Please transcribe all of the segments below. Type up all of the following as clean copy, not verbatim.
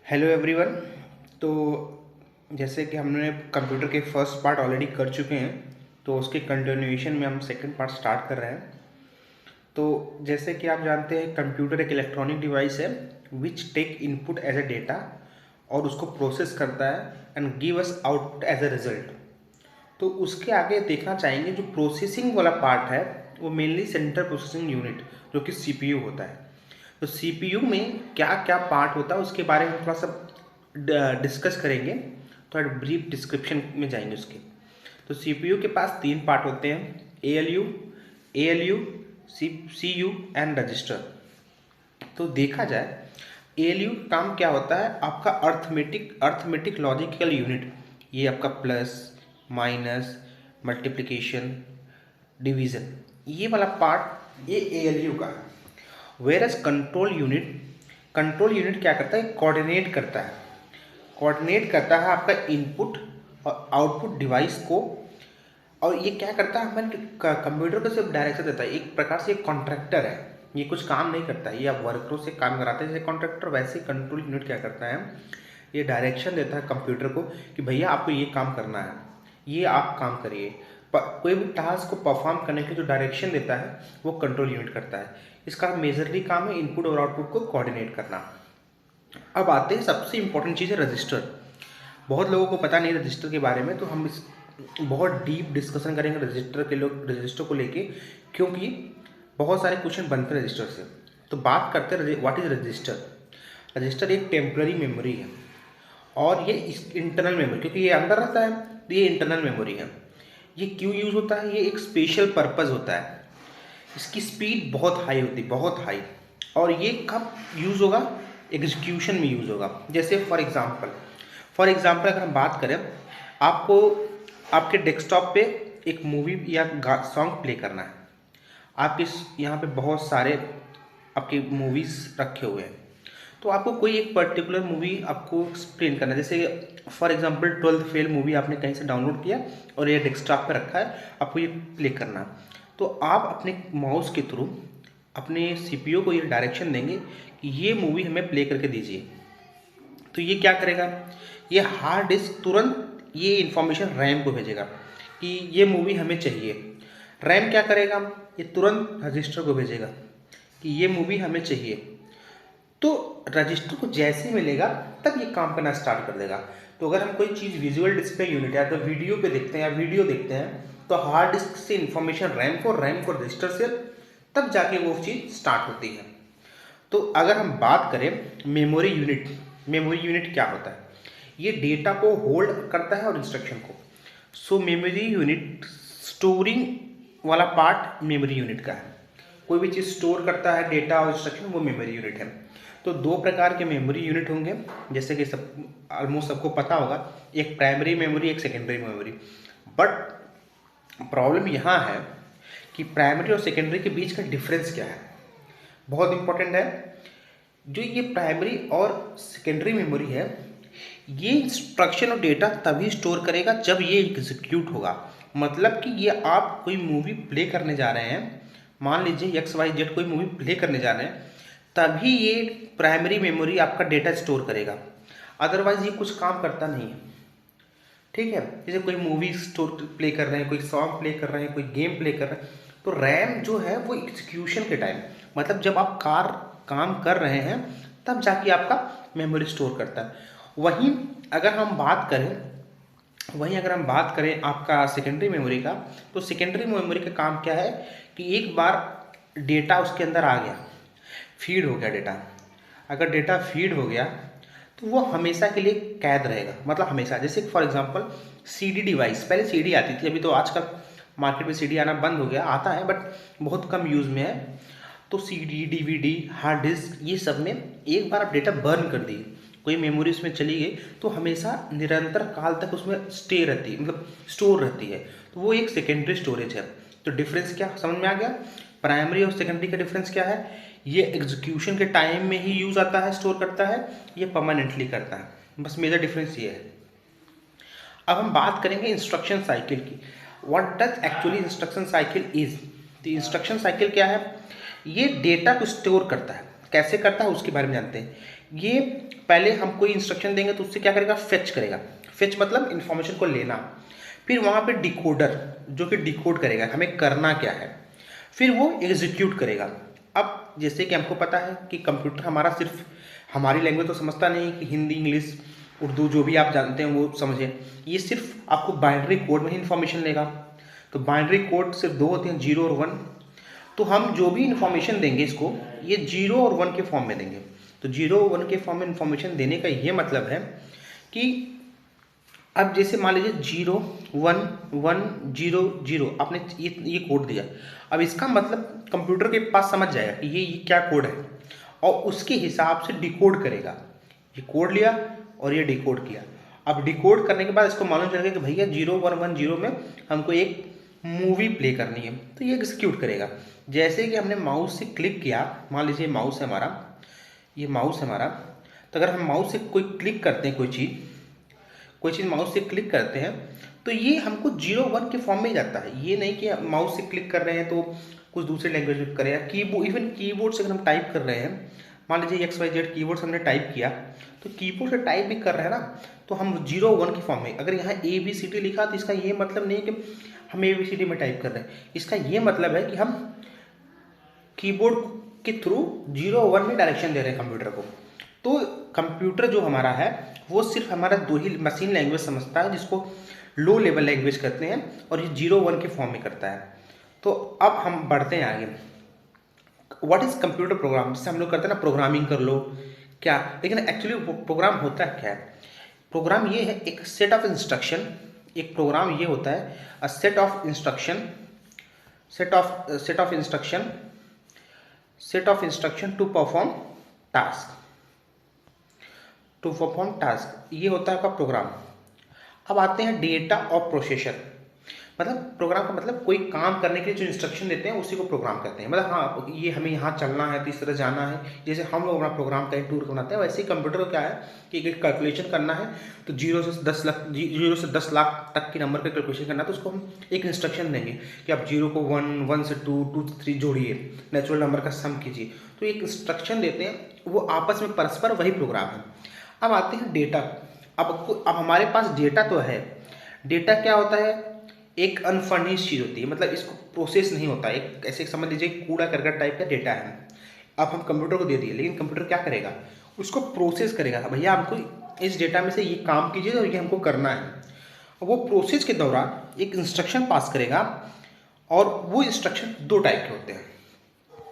Hello everyone. तो जैसे कि हमने कंप्यूटर के फर्स्ट पार्ट ऑलरेडी कर चुके हैं, तो उसके कंटिन्यूएशन में हम सेकंड पार्ट स्टार्ट कर रहे हैं। तो जैसे कि आप जानते हैं, कंप्यूटर एक इलेक्ट्रॉनिक डिवाइस है which take input as a data और उसको प्रोसेस करता है and give us output as a result. तो उसके आगे देखना चाहेंगे, जो प्रोसेसिंग वाला पार्ट है वो मेनली सेंट्रल प्रोसेसिंग यूनिट जो कि सीपीयू होता है। तो सीपीयू में क्या क्या पार्ट होता है उसके बारे में थोड़ा सा डिस्कस करेंगे, थोड़ा ब्रीफ डिस्क्रिप्शन में जाएंगे उसके। तो सीपीयू के पास तीन पार्ट होते हैं, एएलयू, सीयू एंड रजिस्टर। तो देखा जाए, एएलयू काम क्या होता है, आपका अर्थमेटिक लॉजिकल यूनिट। ये आपका प्लस माइनस मल्टीप्लिकेशन डिवीज़न, ये वाला पार्ट ये एएलयू का है। वेरस कंट्रोल यूनिट क्या करता है, कोऑर्डिनेट करता है आपका इनपुट और आउटपुट डिवाइस को। और ये क्या करता है, हमें कंप्यूटर को सिर्फ डायरेक्शन देता है, एक प्रकार से एक कॉन्ट्रैक्टर है। ये कुछ काम नहीं करता है, ये आप वर्करों से काम कराते हैं जैसे कॉन्ट्रैक्टर, वैसे ही कंट्रोल यूनिट क्या करता है, ये डायरेक्शन देता है कंप्यूटर को कि भैया आपको ये काम करना है, ये आप काम करिए। कोई भी टास्क को परफॉर्म करने के जो डायरेक्शन देता है वो कंट्रोल यूनिट करता है। इसका मेजरली काम है इनपुट और आउटपुट को कोऑर्डिनेट करना। अब आते हैं सबसे इंपॉर्टेंट चीज़ है रजिस्टर। बहुत लोगों को पता नहीं रजिस्टर के बारे में, तो हम इस बहुत डीप डिस्कशन करेंगे रजिस्टर को लेके, क्योंकि बहुत सारे क्वेश्चन बनते हैं रजिस्टर से। तो बात करते हैं व्हाट इज रजिस्टर। रजिस्टर एक टेम्पररी मेमोरी है और ये इंटरनल मेमोरी, क्योंकि ये अंदर रहता है तो ये इंटरनल मेमोरी है। ये क्यों यूज़ होता है, ये एक स्पेशल पर्पज़ होता है। इसकी स्पीड बहुत हाई होती है, बहुत हाई। और ये कब यूज़ होगा, एग्जीक्यूशन में यूज़ होगा। जैसे फॉर एग्ज़ाम्पल अगर हम बात करें, आपको आपके डेस्कटॉप पे एक मूवी या सॉन्ग प्ले करना है। आपके यहाँ पे बहुत सारे आपके मूवीज़ रखे हुए हैं, तो आपको कोई एक पर्टिकुलर मूवी आपको एक्सप्लेन करना है। जैसे for example 12th fail movie आपने कहीं से डाउनलोड किया और ये डेस्कटॉप पे रखा है, आपको ये प्ले करना है। तो आप अपने माउस के थ्रू अपने सीपीयू को ये डायरेक्शन देंगे कि ये मूवी हमें प्ले करके दीजिए। तो ये क्या करेगा, ये हार्ड डिस्क तुरंत ये इन्फॉर्मेशन रैम को भेजेगा कि ये मूवी हमें चाहिए। रैम क्या करेगा, ये तुरंत रजिस्टर को भेजेगा कि ये मूवी हमें चाहिए। तो रजिस्टर को जैसे मिलेगा तब ये काम करना स्टार्ट कर देगा। तो अगर हम कोई चीज़ विजुअल डिस्प्ले यूनिट या तो वीडियो पे देखते हैं या वीडियो देखते हैं, तो हार्ड डिस्क से इन्फॉर्मेशन रैम को रजिस्टर से, तब जाके वो चीज़ स्टार्ट होती है। तो अगर हम बात करें मेमोरी यूनिट क्या होता है, ये डेटा को होल्ड करता है और इंस्ट्रक्शन को। सो मेमोरी यूनिट स्टोरिंग वाला पार्ट मेमोरी यूनिट का है। कोई भी चीज़ स्टोर करता है डेटा और इंस्ट्रक्शन, वो मेमोरी यूनिट है। तो दो प्रकार के मेमोरी यूनिट होंगे, जैसे कि सब ऑलमोस्ट सबको पता होगा, एक प्राइमरी मेमोरी, एक सेकेंडरी मेमोरी। बट प्रॉब्लम यहाँ है कि प्राइमरी और सेकेंडरी के बीच का डिफरेंस क्या है, बहुत इंपॉर्टेंट है। जो ये प्राइमरी और सेकेंडरी मेमोरी है, ये इंस्ट्रक्शन और डेटा तभी स्टोर करेगा जब ये एग्जीक्यूट होगा। मतलब कि ये आप कोई मूवी प्ले करने जा रहे हैं, मान लीजिए XYZ कोई मूवी प्ले करने जा रहे हैं, तभी ये प्राइमरी मेमोरी आपका डेटा स्टोर करेगा। अदरवाइज ये कुछ काम करता नहीं है। ठीक है, जैसे कोई मूवी स्टोर प्ले कर रहे हैं, कोई सॉन्ग प्ले कर रहे हैं, कोई गेम प्ले कर रहे हैं, तो रैम जो है वो एग्जीक्यूशन के टाइम, मतलब जब आप काम कर रहे हैं, तब जाके आपका मेमोरी स्टोर करता है। वहीं अगर हम बात करें आपका सेकेंडरी मेमोरी का, तो सेकेंडरी मेमोरी का काम क्या है कि एक बार डेटा उसके अंदर आ गया, फीड हो गया डेटा, अगर डेटा फीड हो गया तो वो हमेशा के लिए कैद रहेगा। मतलब हमेशा, जैसे फॉर एग्जांपल सीडी डिवाइस, पहले सीडी आती थी, अभी तो आजकल मार्केट में सीडी आना बंद हो गया, आता है बट बहुत कम यूज़ में है। तो सीडी, डीवीडी, हार्ड डिस्क, ये सब में एक बार आप डेटा बर्न कर दिए, कोई मेमोरी उसमें चली गई, तो हमेशा निरंतर काल तक उसमें स्टे रहती है, मतलब स्टोर रहती है। तो वो एक सेकेंडरी स्टोरेज है। तो डिफरेंस क्या समझ में आ गया, प्राइमरी और सेकेंडरी का डिफरेंस क्या है, ये एग्जीक्यूशन के टाइम में ही यूज़ आता है, स्टोर करता है, ये परमानेंटली करता है। बस मेजर डिफरेंस ये है। अब हम बात करेंगे इंस्ट्रक्शन साइकिल की। What does actually instruction cycle is. तो इंस्ट्रक्शन साइकिल क्या है, ये डेटा को स्टोर करता है। कैसे करता है उसके बारे में जानते हैं। ये पहले हम कोई इंस्ट्रक्शन देंगे तो उससे क्या करेगा, फेच करेगा। फेच मतलब इन्फॉर्मेशन को लेना। फिर वहाँ पे डिकोडर जो कि डिकोड करेगा हमें करना क्या है, फिर वो एग्जीक्यूट करेगा। अब जैसे कि हमको पता है कि कंप्यूटर हमारा सिर्फ हमारी लैंग्वेज तो समझता नहीं कि हिंदी इंग्लिश उर्दू जो भी आप जानते हैं वो समझे, ये सिर्फ आपको बाइनरी कोड में ही इन्फॉर्मेशन लेगा। तो बाइनरी कोड सिर्फ दो होते हैं, 0 और 1। तो हम जो भी इन्फॉर्मेशन देंगे इसको, ये 0 और 1 के फॉर्म में देंगे। तो 0 और 1 के फॉर्म में इन्फॉर्मेशन देने का ये मतलब है कि अब जैसे मान लीजिए 0 1 1 0 0 आपने ये कोड दिया। अब इसका मतलब कंप्यूटर के पास समझ जाएगा कि ये क्या कोड है, और उसके हिसाब से डिकोड करेगा। ये कोड लिया और ये डिकोड किया। अब डिकोड करने के बाद इसको मालूम चलेगा कि भैया 0 1 1 0 में हमको एक मूवी प्ले करनी है, तो ये एग्जीक्यूट करेगा। जैसे कि हमने माउस से क्लिक किया, मान लीजिए माउस है हमारा, ये माउस है हमारा, तो अगर हम माउस से कोई क्लिक करते हैं, कोई चीज़ माउस से क्लिक करते हैं, तो ये हमको 0 1 के फॉर्म में ही जाता है। ये नहीं कि माउस से क्लिक कर रहे हैं तो कुछ दूसरे लैंग्वेज में करें, या कीबोर्ड, इवन कीबोर्ड से अगर हम टाइप कर रहे हैं, मान लीजिए XYZ कीबोर्ड से हमने टाइप किया, तो कीबोर्ड से टाइप भी कर रहे हैं ना, तो हम 0 1 के फॉर्म में, अगर यहाँ ABCD लिखा तो इसका ये मतलब नहीं कि हम ABCD में टाइप कर रहे हैं, इसका ये मतलब है कि हम कीबोर्ड के थ्रू 0 1 में डायरेक्शन दे रहे हैं कंप्यूटर को। तो कंप्यूटर जो हमारा है वो सिर्फ हमारा दो ही मशीन लैंग्वेज समझता है, जिसको लो लेवल लैंग्वेज कहते हैं, और ये 0 1 के फॉर्म में करता है। तो अब हम बढ़ते हैं आगे। व्हाट इज कंप्यूटर प्रोग्राम, जिससे हम लोग करते हैं ना प्रोग्रामिंग कर लो क्या, लेकिन एक्चुअली प्रोग्राम होता क्या है? प्रोग्राम ये है एक सेट ऑफ इंस्ट्रक्शन। एक प्रोग्राम ये होता है a set of instruction, set of instruction to perform task, ये होता है आपका प्रोग्राम। अब आते हैं डेटा और प्रोसेसर। मतलब प्रोग्राम का मतलब कोई काम करने के लिए जो इंस्ट्रक्शन देते हैं उसी को प्रोग्राम कहते हैं। मतलब हाँ, ये हमें यहाँ चलना है तो इस तरह जाना है, जैसे हम लोग अपना प्रोग्राम कहीं टूर बनाते हैं, वैसे ही कंप्यूटर को क्या है कि एक कैलकुलेशन करना है, तो 0 से 10 लाख तक के नंबर का कैलकुलेशन करना है, तो उसको हम एक इंस्ट्रक्शन देंगे कि आप 0 को 1 1 से 2 2 से 3 जोड़िए, नेचुरल नंबर का सम कीजिए। तो एक इंस्ट्रक्शन देते हैं, वो आपस में परस्पर वही प्रोग्राम है। अब आते हैं डेटा। अब हमारे पास डेटा तो है। डेटा क्या होता है? एक अनफर्निश्ड चीज़ होती है, मतलब इसको प्रोसेस नहीं होता। एक ऐसे समझ लीजिए कूड़ा करकट टाइप का डेटा है। अब हम कंप्यूटर को दे दिए, लेकिन कंप्यूटर क्या करेगा? उसको प्रोसेस करेगा। भैया हमको इस डेटा में से ये काम कीजिए और ये हमको करना है। वो प्रोसेस के दौरान एक इंस्ट्रक्शन पास करेगा, और वो इंस्ट्रक्शन दो टाइप के होते हैं।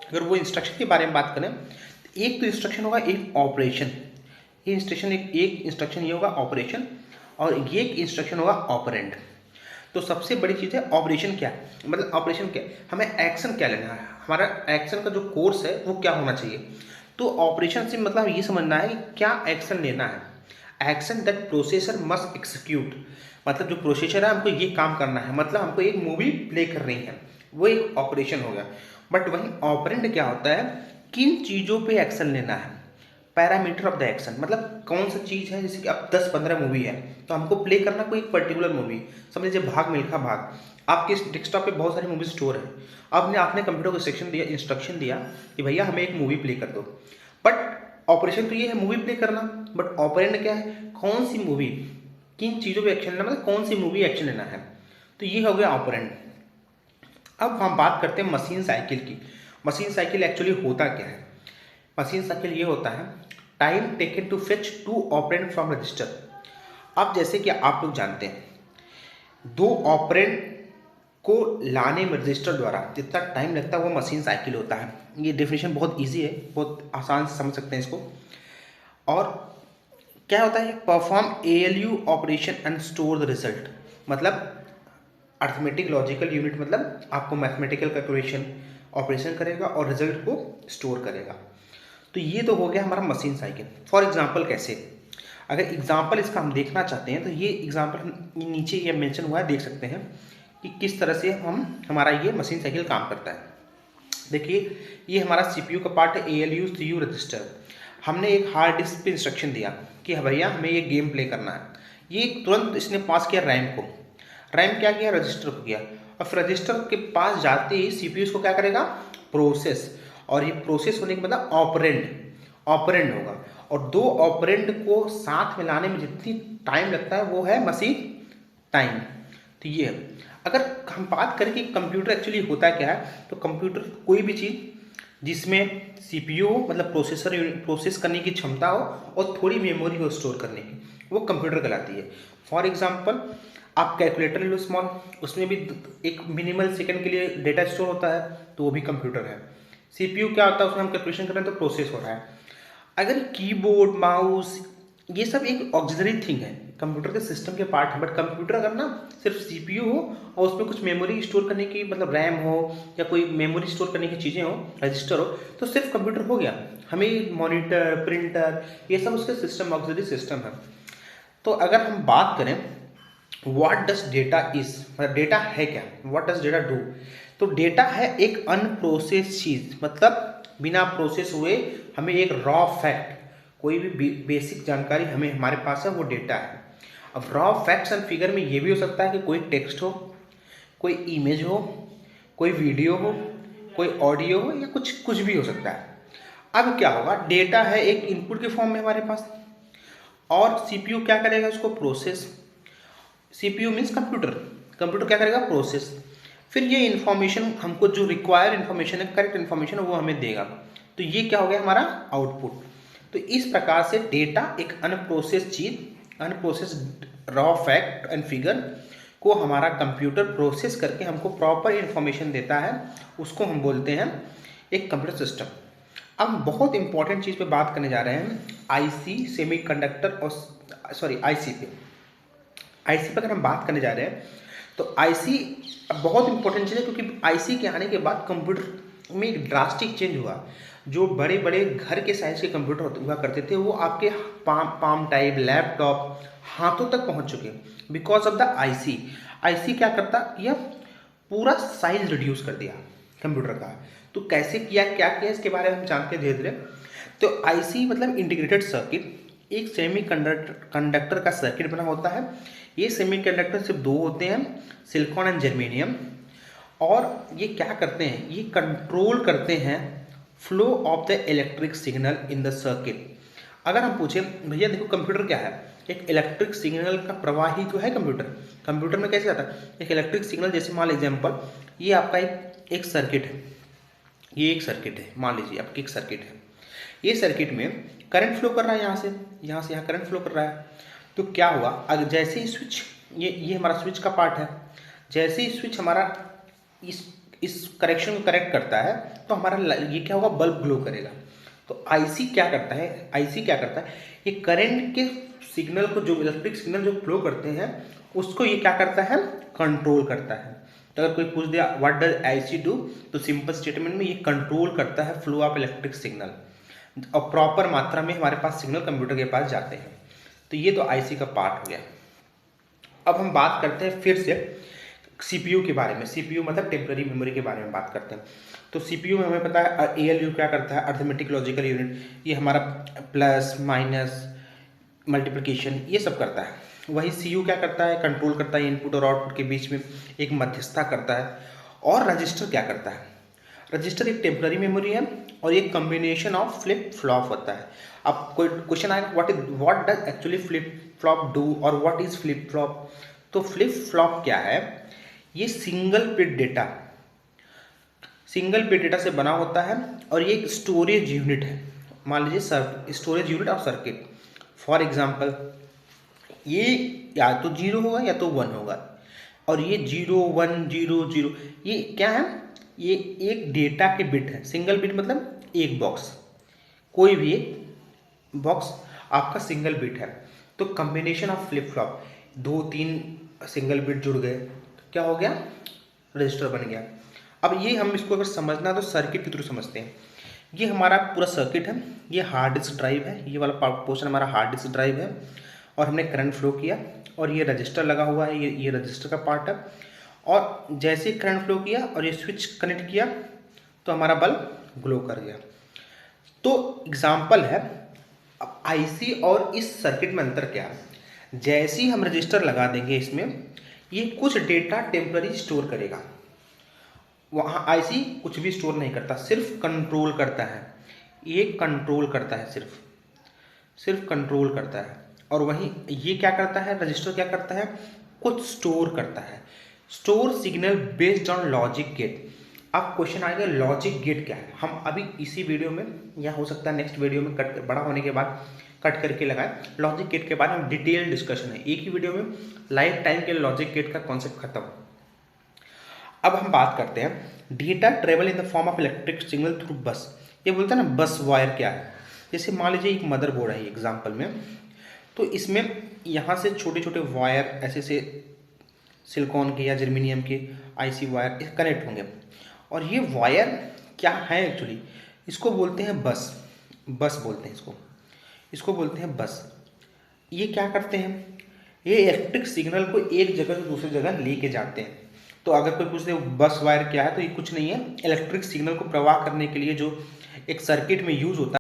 अगर वो इंस्ट्रक्शन के बारे में बात करें, एक तो इंस्ट्रक्शन होगा एक ऑपरेशन। ये एक इंस्ट्रक्शन ये होगा ऑपरेशन, और ये एक इंस्ट्रक्शन होगा ऑपरेंड। तो सबसे बड़ी चीज़ है ऑपरेशन क्या है, मतलब ऑपरेशन क्या है, हमें एक्शन क्या लेना है, हमारा एक्शन का जो कोर्स है वो क्या होना चाहिए। तो ऑपरेशन से मतलब ये समझना है कि क्या एक्शन लेना है। Action that processor must execute, मतलब जो प्रोसेसर है हमको ये काम करना है, मतलब हमको एक मूवी प्ले करनी है, वो एक ऑपरेशन हो गया। बट वहीं ऑपरेंड क्या होता है, किन चीज़ों पे एक्शन लेना है, पैरामीटर ऑफ द एक्शन, मतलब कौन सा चीज़ है। जैसे कि अब 10-15 मूवी है, तो हमको प्ले करना कोई पर्टिकुलर मूवी, समझ लीजिए भाग मिल्खा भाग। आपके डेस्कटॉप पे बहुत सारी मूवी स्टोर है, आपने कंप्यूटर को इंस्ट्रक्शन दिया कि भैया हमें एक मूवी प्ले कर दो। बट ऑपरेशन तो ये है मूवी प्ले करना, बट ऑपरेंड क्या है, कौन सी मूवी, किन चीज़ों पे एक्शन लेना, मतलब कौन सी मूवी एक्शन लेना है। तो ये हो गया ऑपरेंड। अब हम बात करते हैं मशीन साइकिल की। मशीन साइकिल एक्चुअली होता क्या है? मशीन साइकिल ये होता है time taken to fetch to operand from register. अब जैसे कि आप लोग जानते हैं, दो ऑपरेंड को लाने में रजिस्टर द्वारा जितना टाइम लगता है वो मशीन साइकिल होता है। ये डेफिनेशन बहुत इजी है, बहुत आसान से समझ सकते हैं इसको। और क्या होता है, perform ALU operation and store the result, मतलब अर्थमेटिक लॉजिकल यूनिट, मतलब आपको मैथमेटिकल कैलकुलेशन ऑपरेशन करेगा और रिजल्ट को स्टोर करेगा। तो ये तो हो गया हमारा मशीन साइकिल। फॉर एग्जांपल कैसे, अगर एग्जांपल इसका हम देखना चाहते हैं तो ये एग्जांपल नीचे ये मेंशन हुआ है, देख सकते हैं कि किस तरह से हमारा ये मशीन साइकिल काम करता है। देखिए ये हमारा CPU का पार्ट है, ALU CU रजिस्टर। हमने एक हार्ड डिस्क पे इंस्ट्रक्शन दिया कि भैया हमें ये गेम प्ले करना है। ये तुरंत इसने पास किया रैम को। रैम क्या किया, रजिस्टर को किया, और फिर रजिस्टर के पास जाते ही CPU इसको क्या करेगा, प्रोसेस। और ये प्रोसेस होने के मतलब ऑपरेंड होगा। और दो ऑपरेंड को साथ में लाने में जितनी टाइम लगता है वो है मशीन टाइम। तो ये है। अगर हम बात करें कि कंप्यूटर एक्चुअली होता क्या है, तो कंप्यूटर कोई भी चीज़ जिसमें सीपीयू हो, मतलब प्रोसेसर प्रोसेस करने की क्षमता हो और थोड़ी मेमोरी हो स्टोर करने की, वो कंप्यूटर कहलाती है। फॉर एग्जांपल आप कैलकुलेटर ले लो स्मॉल, उसमें भी एक मिनिमल सेकंड के लिए डेटा स्टोर होता है, तो वो भी कंप्यूटर है। सीपीयू क्या होता है, उसमें हम कैलकुलेशन कर रहे हैं तो प्रोसेस हो रहा है। अगर कीबोर्ड माउस ये सब एक ऑक्सिलरी थिंग है, कंप्यूटर के सिस्टम के पार्ट है, बट कंप्यूटर अगर ना सिर्फ सीपीयू हो और उसमें कुछ मेमोरी स्टोर करने की, मतलब रैम हो या कोई मेमोरी स्टोर करने की चीज़ें हो, रजिस्टर हो, तो सिर्फ कंप्यूटर हो गया। हमें मॉनिटर, प्रिंटर, ये सब उसके सिस्टम, ऑक्सिलरी सिस्टम है। तो अगर हम बात करें व्हाट डज डेटा इज, मतलब डेटा है क्या, व्हाट डज डेटा डू, तो डेटा है एक अनप्रोसेस चीज, मतलब बिना प्रोसेस हुए हमें एक रॉ फैक्ट, कोई भी बेसिक जानकारी हमें हमारे पास है, वो डेटा है। अब रॉ फैक्ट्स एंड फिगर में ये भी हो सकता है कि कोई टेक्स्ट हो, कोई इमेज हो, कोई वीडियो हो, कोई ऑडियो हो, या कुछ कुछ भी हो सकता है। अब क्या होगा, डेटा है एक इनपुट के फॉर्म में हमारे पास, और सीपीयू क्या करेगा उसको process. CPU means computer, computer क्या करेगा प्रोसेस, फिर ये इन्फॉर्मेशन हमको जो रिक्वायर्ड इन्फॉर्मेशन है, करेक्ट इन्फॉर्मेशन है, वो हमें देगा। तो ये क्या हो गया हमारा आउटपुट। तो इस प्रकार से डेटा एक अनप्रोसेस चीज, unprocessed raw fact and figure को हमारा कंप्यूटर प्रोसेस करके हमको प्रॉपर इन्फॉर्मेशन देता है, उसको हम बोलते हैं एक कंप्यूटर सिस्टम। अब हम बहुत इंपॉर्टेंट चीज़ पे बात करने जा रहे हैं, आईसी सेमीकंडक्टर और सॉरी आईसी पे। आईसी पर अगर हम बात करने जा रहे हैं तो आईसी बहुत इंपॉर्टेंट चीज़ है, क्योंकि आईसी के आने के बाद कंप्यूटर में एक ड्रास्टिक चेंज हुआ। जो बड़े बड़े घर के साइज के कंप्यूटर हुआ करते थे, वो आपके पाम टाइप, लैपटॉप, हाथों तक पहुंच चुके, because of the IC. IC क्या करता, यह पूरा साइज रिड्यूस कर दिया कंप्यूटर का। तो कैसे किया, क्या किया, इसके बारे में हम जानते हैं धीरे धीरे। तो आईसी मतलब इंटीग्रेटेड सर्किट, एक सेमी कंडक्टर का सर्किट बना होता है। ये सेमीकंडक्टर सिर्फ दो होते हैं, सिलिकॉन एंड जर्मेनियम, और ये क्या करते हैं, ये कंट्रोल करते हैं flow of the electric signal in the circuit. अगर हम पूछें भैया देखो कंप्यूटर क्या है, एक इलेक्ट्रिक सिग्नल का प्रवाह ही तो है कंप्यूटर। कंप्यूटर में कैसे आता है, एक इलेक्ट्रिक सिग्नल, जैसे मान एग्जाम्पल ये आपका एक सर्किट है, ये एक सर्किट है, मान लीजिए आपकी एक सर्किट है, ये सर्किट में करंट फ्लो कर रहा है, यहाँ से यहाँ करंट फ्लो कर रहा है। तो क्या हुआ, अगर जैसे ही स्विच, ये हमारा स्विच का पार्ट है, जैसे ही स्विच हमारा इस करेक्शन को करेक्ट करता है, तो हमारा ये क्या होगा, बल्ब ग्लो करेगा। तो आईसी क्या करता है, आईसी क्या करता है, ये करंट के सिग्नल को, जो इलेक्ट्रिक सिग्नल जो फ्लो करते हैं, उसको ये क्या करता है, कंट्रोल करता है। तो अगर कोई पूछ दिया व्हाट डज आईसी डू, तो सिंपल स्टेटमेंट में ये कंट्रोल करता है फ्लो ऑफ इलेक्ट्रिक सिग्नल, और प्रॉपर मात्रा में हमारे पास सिग्नल कंप्यूटर के पास जाते हैं। तो ये तो आईसी का पार्ट हो गया। अब हम बात करते हैं फिर से सीपीयू के बारे में। सीपीयू मतलब टेम्पररी मेमोरी के बारे में बात करते हैं। तो सीपीयू में हमें पता है एएलयू क्या करता है, अर्थमेटिक लॉजिकल यूनिट, ये हमारा प्लस माइनस मल्टीप्लिकेशन ये सब करता है। वही सीयू क्या करता है, कंट्रोल करता है इनपुट और आउटपुट के बीच में एक मध्यस्थता करता है। और रजिस्टर क्या करता है, रजिस्टर एक टेम्पररी मेमोरी है और एक कॉम्बिनेशन ऑफ फ्लिप फ्लॉप होता है। अब कोई क्वेश्चन आएगा what does actually flip flop do और व्हाट इज फ्लिप फ्लॉप। तो फ्लिप फ्लॉप क्या है, ये सिंगल बिट डेटा से बना होता है, और ये एक स्टोरेज यूनिट है। मान लीजिए storage unit of circuit. For example ये या तो 0 होगा या तो 1 होगा, और ये 0 1 0 0 ये क्या है, ये एक डेटा के बिट है। सिंगल बिट मतलब एक बॉक्स, कोई भी एक बॉक्स आपका सिंगल बिट है। तो combination of flip flop, 2-3 single bit जुड़ गए, क्या हो गया, रजिस्टर बन गया। अब ये हम इसको अगर समझना तो सर्किट के थ्रू समझते हैं। ये हमारा पूरा सर्किट है, ये हार्ड डिस्क ड्राइव है, ये वाला पोर्शन हमारा हार्ड डिस्क ड्राइव है, और हमने करंट फ्लो किया, और ये रजिस्टर लगा हुआ है, ये रजिस्टर का पार्ट है। और जैसे ही करंट फ्लो किया और ये स्विच कनेक्ट किया, तो हमारा बल्ब ग्लो कर गया। तो एग्जाम्पल है, अब आईसी और इस सर्किट में अंतर क्या है, जैसे ही हम रजिस्टर लगा देंगे इसमें, ये कुछ डेटा टेम्पररी स्टोर करेगा। वहाँ आईसी कुछ भी स्टोर नहीं करता, सिर्फ कंट्रोल करता है, ये कंट्रोल करता है सिर्फ। सिर्फ कंट्रोल करता है, और वहीं ये क्या करता है, रजिस्टर क्या करता है, कुछ स्टोर करता है। Store signal based on logic gate. अब क्वेश्चन आएगा लॉजिक गेट क्या है, हम अभी इसी वीडियो में या हो सकता है नेक्स्ट वीडियो में कट बड़ा होने के बाद कट करके लगाएं। लॉजिक गेट के बारे में डिटेल डिस्कशन है, एक ही वीडियो में लाइफ टाइम के लॉजिक गेट का कॉन्सेप्ट खत्म। अब हम बात करते हैं data travel in the form of electric signal through बस। ये बोलते हैं ना बस वायर क्या है। जैसे मान लीजिए एक मदरबोर्ड है एग्जाम्पल में, तो इसमें यहाँ से छोटे छोटे वायर ऐसे से सिलिकॉन के या जर्मेनियम के आईसी वायर कनेक्ट होंगे, और ये वायर क्या है एक्चुअली, इसको बोलते हैं बस। बस बोलते हैं इसको, इसको बोलते हैं बस। ये क्या करते हैं, ये इलेक्ट्रिक सिग्नल को एक जगह से दूसरी जगह लेके जाते हैं। तो अगर कोई पूछते हैं बस वायर क्या है, तो ये कुछ नहीं है, इलेक्ट्रिक सिग्नल को प्रवाह करने के लिए जो एक सर्किट में यूज होता है